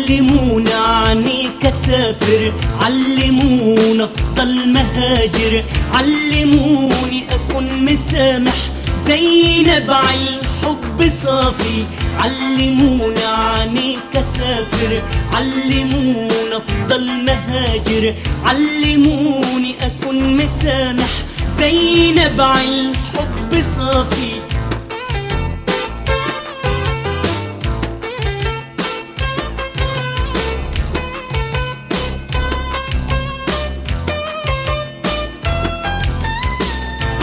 علمونا عنيك اسافر، علمونا افضل مهاجر، علموني اكون مسامح زي نبع الحب صافي. علمونا عنيك اسافر، علمونا افضل مهاجر، علموني اكون مسامح زي نبع الحب صافي.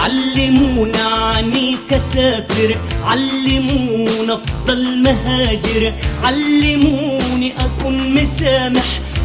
علمونا عنيك اسافر، علمونا افضل مهاجر، علموني اكون مسامح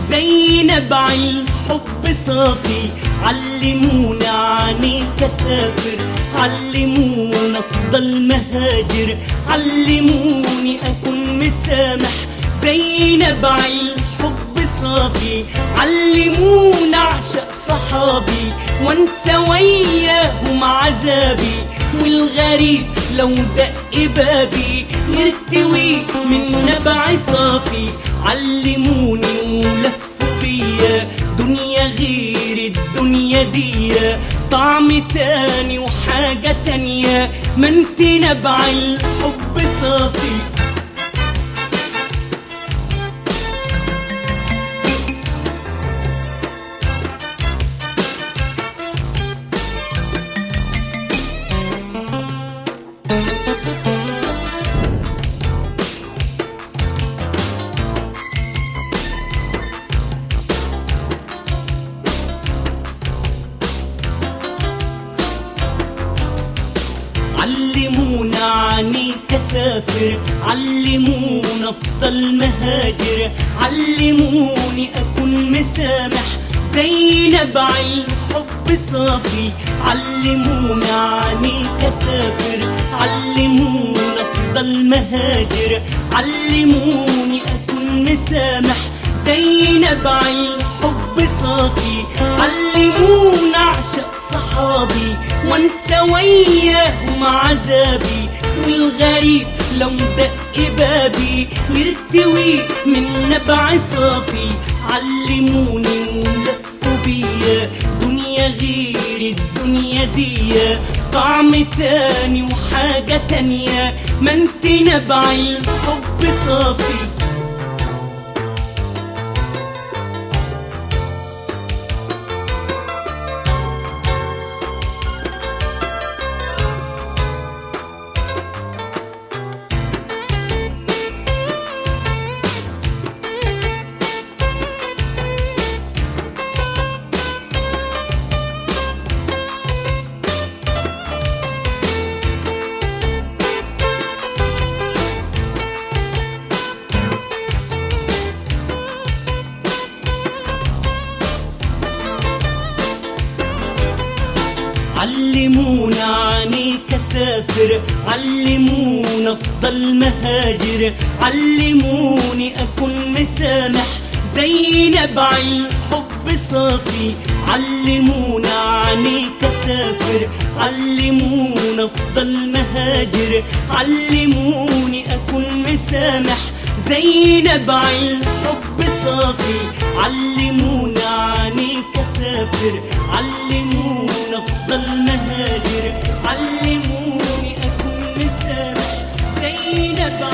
زي نبع الحب صافي. علمونا عنيك اسافر، علمونا افضل مهاجر، علموني اكون مسامح زي نبع الحب صافي. علمونا اعشق صحابي وانسى وياهم عذابي، والغريب لو دق بابي يرتوي من نبع صافي. علموني ولفوا بيا دنيا غير الدنيا دي، طعم تاني وحاجة تانية، ما انت نبع الحب صافي. علمونا عنيك اسافر، علمونا افضل مهاجر، علموني اكون مسامح زي نبع الحب صافي. علمونا عنيك اسافر، علمونا افضل مهاجر، علموني اكون مسامح زي نبع الحب صافي. علمونا اعشق صحابي وانسى وياهم عذابي، والغريب لو دق بابي يرتوي من نبع صافي. علموني ولفوا بيا دنيا غير الدنيا دي، طعم تاني وحاجة تانية، ما انت نبع الحب صافي. علمونا عنيك اسافر، علمونا افضل مهاجر، علموني اكون مسامح زي نبع الحب صافي. علمونا عنيك اسافر، علمونا افضل مهاجر، علموني اكون مسامح زي نبع الحب صافي. علمونا عنيك اسافر، علمونا افضل مهاجر، علموني اكون مسامح زي نبع